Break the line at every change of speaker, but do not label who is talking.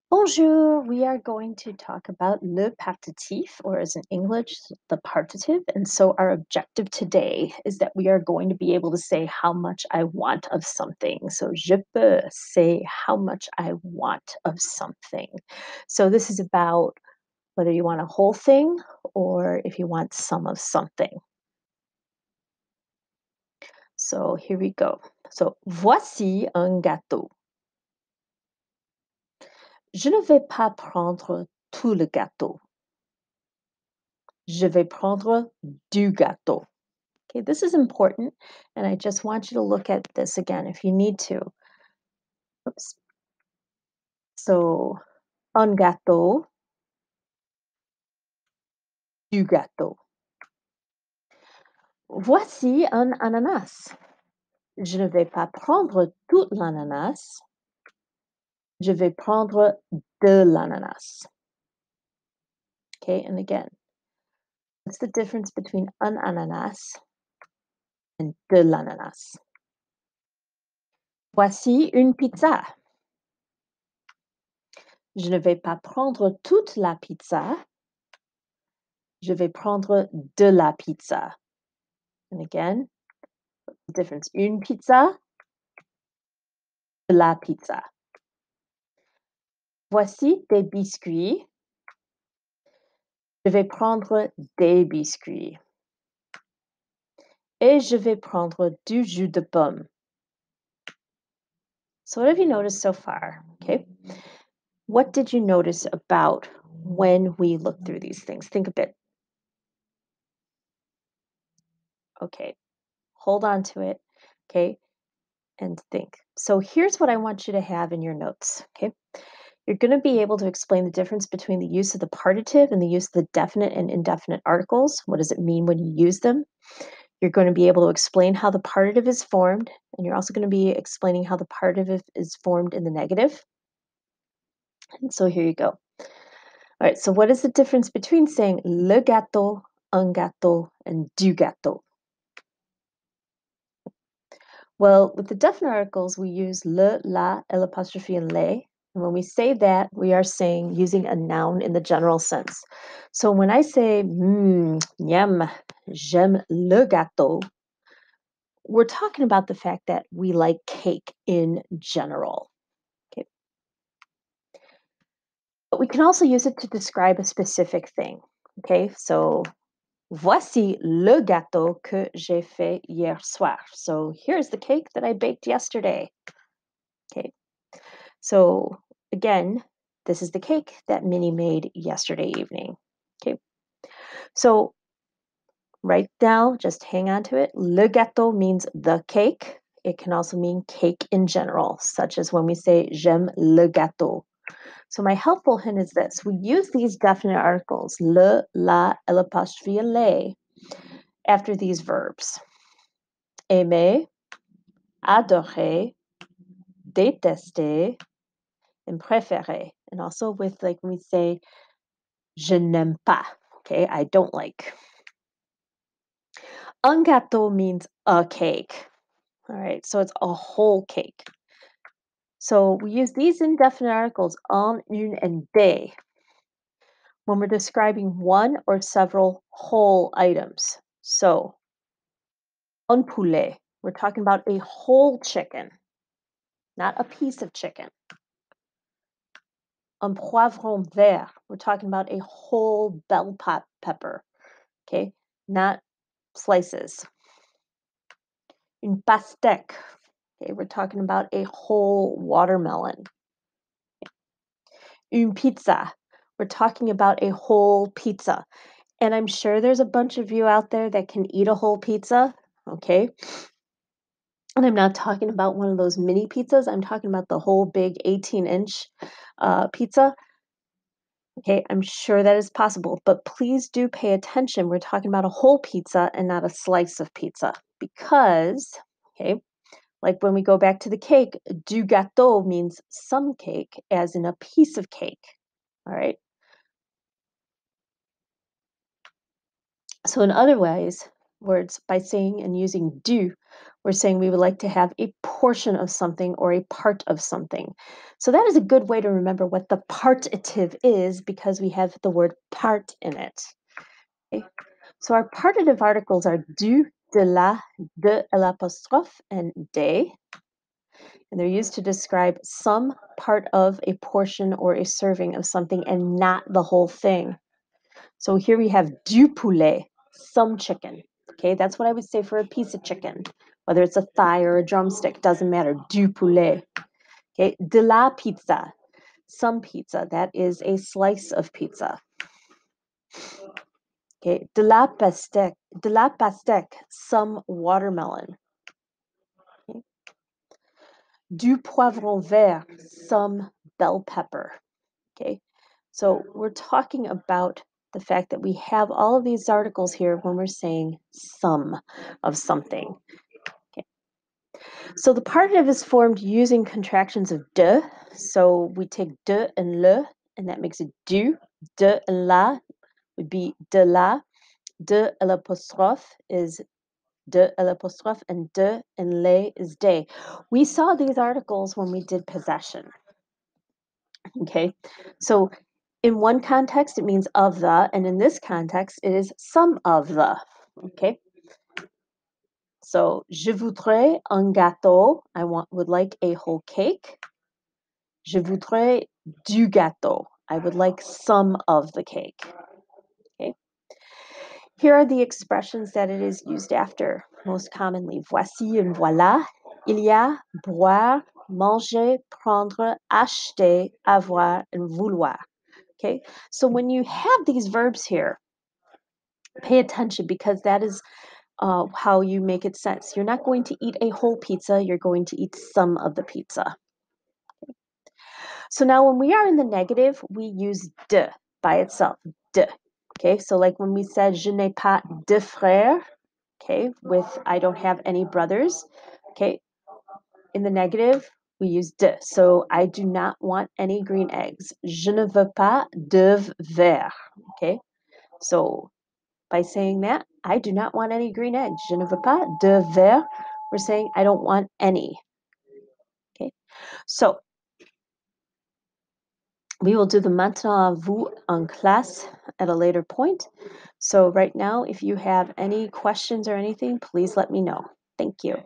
Bonjour, we are going to talk about le partitif, or as in English, the partitive. And so our objective today is that we are going to be able to say how much I want of something. So je peux say how much I want of something. So this is about whether you want a whole thing or if you want some of something. So here we go. So voici un gâteau. Je ne vais pas prendre tout le gâteau. Je vais prendre du gâteau. Okay, this is important, and I just want you to look at this again if you need to. Oops. So, un gâteau, du gâteau. Voici un ananas. Je ne vais pas prendre tout l'ananas. Je vais prendre de l'ananas. Okay, and again, what's the difference between un ananas and de l'ananas? Voici une pizza. Je ne vais pas prendre toute la pizza. Je vais prendre de la pizza. And again, the difference. Une pizza, de la pizza. Voici des biscuits. Je vais prendre des biscuits. Et je vais prendre du jus de pomme. So what have you noticed so far? Okay. What did you notice about when we look through these things? Think a bit. Okay. Hold on to it. Okay. And think. So here's what I want you to have in your notes. Okay. You're going to be able to explain the difference between the use of the partitive and the use of the definite and indefinite articles. What does it mean when you use them? You're going to be able to explain how the partitive is formed, and you're also going to be explaining how the partitive is formed in the negative. And so here you go. All right, so what is the difference between saying le gâteau, un gâteau, and du gâteau? Well, with the definite articles, we use le, la, l'apostrophe, and les. And when we say that, we are saying using a noun in the general sense. So when I say, yum, j'aime le gâteau, we're talking about the fact that we like cake in general. Okay. But we can also use it to describe a specific thing. Okay, so voici le gâteau que j'ai fait hier soir. So here's the cake that I baked yesterday. Okay, so again, this is the cake that Minnie made yesterday evening. Okay, so right now, just hang on to it. Le gâteau means the cake. It can also mean cake in general, such as when we say j'aime le gâteau. So my helpful hint is this. We use these definite articles, le, la, l'apostrophe, and les, after these verbs. Aimer, adorer, détester, and préférer. And also with, like, when we say je n'aime pas, okay, I don't like. Un gâteau means a cake. All right, so it's a whole cake. So we use these indefinite articles un, une, and des when we're describing one or several whole items. So un poulet, we're talking about a whole chicken, not a piece of chicken. Un poivron vert, we're talking about a whole bell pepper, okay, not slices. Une pastèque, okay, we're talking about a whole watermelon. Une pizza, we're talking about a whole pizza. And I'm sure there's a bunch of you out there that can eat a whole pizza, okay? And I'm not talking about one of those mini pizzas. I'm talking about the whole big 18-inch pizza. Okay, I'm sure that is possible, but please do pay attention. We're talking about a whole pizza and not a slice of pizza because, okay, like when we go back to the cake, du gâteau means some cake, as in a piece of cake. All right. So in other ways, words by saying and using du, we're saying we would like to have a portion of something or a part of something. So that is a good way to remember what the partitive is because we have the word part in it. Okay? So our partitive articles are du, de la, de l'apostrophe, and des. And they're used to describe some part of a portion or a serving of something and not the whole thing. So here we have du poulet, some chicken. Okay, that's what I would say for a piece of chicken, whether it's a thigh or a drumstick, doesn't matter. Du poulet. Okay, de la pizza, some pizza. That is a slice of pizza. Okay, de la pastèque, some watermelon. Okay. Du poivron vert, some bell pepper. Okay, so we're talking about the fact that we have all of these articles here when we're saying some of something. Okay. So the partitive is formed using contractions of de. So we take de and le, and that makes it du. De and la would be de la. De l'apostrophe is de l'apostrophe, and de and les is de. We saw these articles when we did possession. Okay, so in one context, it means of the, and in this context, it is some of the. Okay, so je voudrais un gâteau. Would like a whole cake. Je voudrais du gâteau. I would like some of the cake. Okay. Here are the expressions that it is used after most commonly. Voici and voilà. Il y a, boire, manger, prendre, acheter, avoir, and vouloir. Okay, so when you have these verbs here, pay attention because that is how you make it sense. You're not going to eat a whole pizza, you're going to eat some of the pizza. So now when we are in the negative, we use de by itself, de. Okay, so like when we said je n'ai pas de frères, okay, with I don't have any brothers, okay, in the negative, we use de. So I do not want any green eggs. Je ne veux pas d'œufs verts, okay? So by saying that, I do not want any green eggs. Je ne veux pas de verts. We're saying I don't want any. Okay, so we will do the maintenant à vous en classe at a later point. So right now, if you have any questions or anything, please let me know. Thank you.